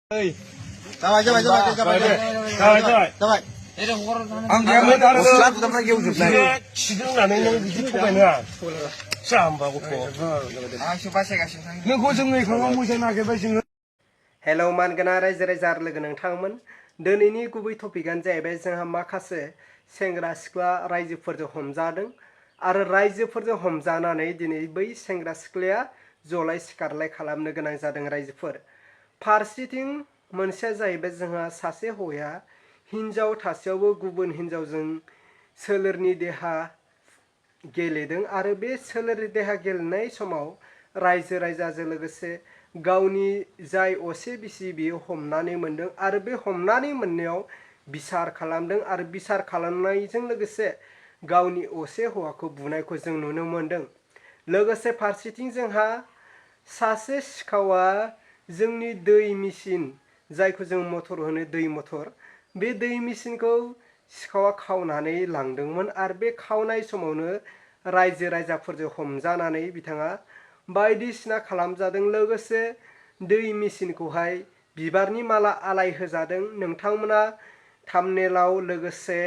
Давай. Ang gamit mo tayo yung 지금 나는 유튜브에나 싸움하고 너 고정의 그거 무시나게 버시는 Hello man gana रायजो लोगो नोंथांमोन दिनैनि गुबै टपिकआनो जाहैबाय जोंहा माखासे सेंग्रा सिख्ला रायजोफोरजों हमजादों आरो रायजोफोरजों हमजानानै दिनै बै सेंग्रा सिख्लाया जलाय सिखारलाय खालामनो गोनां जादों रायजोफोर फारसेथिं मोनसेया जाहैबाय जोंहा सासे हौवाया हिनजाव थासेयावबो गुबुन हिनजावजों सोलेरनि देहा गेलेदों आरो बे सोलेरनि देहा गेलेनाय समाव रायजो राजाजों लोगोसे गावनि जाय असे बिसि बियो हमनानै मोनदों आरो बे हमनानै मोननायाव बिसार खालामदों आरो बिसार खालामनायजों लोगोसे गावनि असे हौवाखौ बुनायखौ जों नुनो मोनदों लोगोसे फारसेथिं जोंहा सासे सिखावा जोंनि दै मेसिन जायखौ जों मटर होनो दै मटर बे दै मेसिनखौ सिखावा खावनानै लांदोंमोन आरो बे खावनाय समावनो रायजो राजाफोरजों हमजानानै बिथाङा बायदिसिना खालामजादों लोगोसे दै मेसिनखौहाय बिबारनि माला आलाय होजादों नोंथांमोना थाम्बनेलाव लोगोसे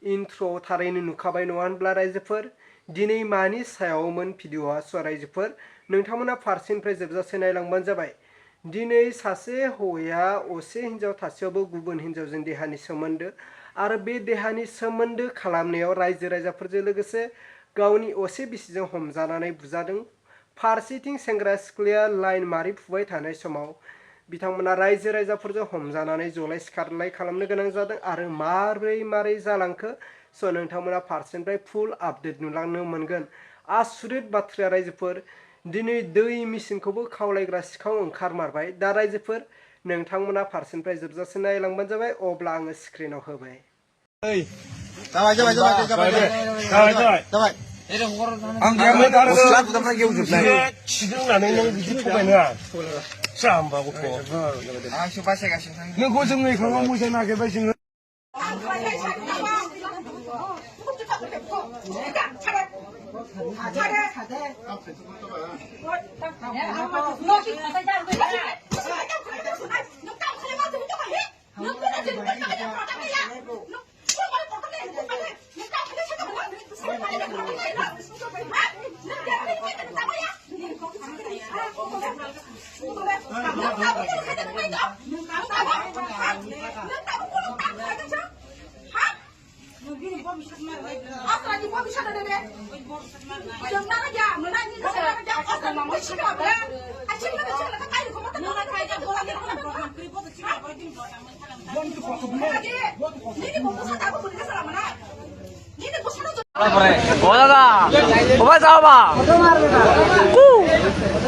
इन्ट्र' थारैनो नुखाबाय नङा होनब्ला रायजोफोर दिनै मानि सायावमोन भिडिअ'आ रायजोफोर नोंथांमोना फारसेनिफ्राय जोबजासे नायलांबानो जाबाय दिनै सासे हौवाया असे हिनजाव थासेयावबो गुबुन हिनजावजों देहानि सोमोन्दो आरो बे देहानि सोमोन्दो खालामनायाव रायजो राजाफोरजों लोगोसे गावनि असे बिसिजों हमजानानै बुजादों फारसेथिं सेंग्रा सिख्लाया लाइन मारिफुबाय थानाय समाव बिथांमोना रायजो राजाफोरजों हमजानानै जलाय सिखारलाय खालामनो गोनां जादों आरो मारै जालांखो स' नोंथांमोना फारसेनिफ्राय फुल आपडेट नुलांनो मोनगोन आसुरित बाथ्राया रायजोफोर दिनै दै मेसिनखौबो खावलायग्रा सिखाव ओंखारमारबाय दा रायजोफोर नोंथांमोना फारसेनिफ्राय जोबजासे नायलांबानो जाबाय अब्ला आङो स्क्रिनाव होबाय Ang gamit mo tayo yung 지금 나는 유튜브에나 싸움하고 너 고정의 그거 무시나게 버시는 오빠 잡아봐.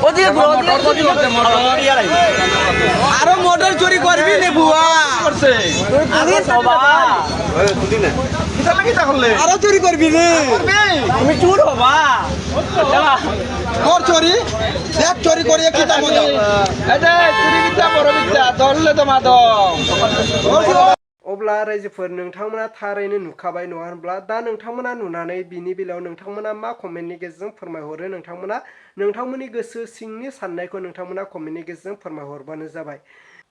어디에 불어? আরো মোটর চুরি করবি নে বুয়া আগে সবা আরো চুরি করবি নে তুমি চুর হবা তোর চুরি দেখ চুরি করিয়ে কি দাম হলো চুরি বিদ্যা বড় বিদ্যা ধরলে তো মাদম अब्ला रायजोफोर नोंथांमोना थारैनो नुखाबाय नङा होनब्ला दा नोंथांमोना नुनानै बिनि बेलायाव नोंथांमोना मा कमेन्टनि गेजेरजों फोरमायहरो नोंथांमोना नोंथांमोननि गोसो सिंनि साननायखौ नोंथांमोना कमेन्टनि गेजेरजों फोरमायहरबानो जाबाय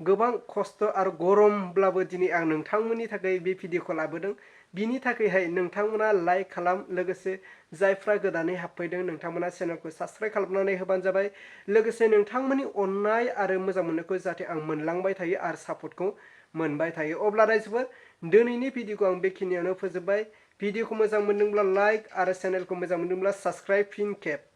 गोबां खस्थ' आरो गरमब्लाबो दिनै आं नोंथांमोननि थाखाय बे भिडिअखौ लाबोदों बिनि थाखायहाय नोंथांमोना लाइक खालाम लोगोसे जायफ्रा गोदानै हाबफैदों नोंथांमोना चेनेलखौ साबस्क्राइब खालामनानै होबानो जाबाय लोगोसे नोंथांमोननि अननाय आरो मोजां मोननायखौ जाहाथे आं मोनलांबाय थायो आरो सापर्टखौ मोनबाय थायो अब्ला रायजोफोर दिनैनि भिडिअखौ आं बेखिनियावनो फोजोबबाय भिडिअखौ मोजां मोनदोंब्ला लाइक आरो चेनेलखौ मोजां मोनदोंब्ला साबस्क्राइब फिन खेब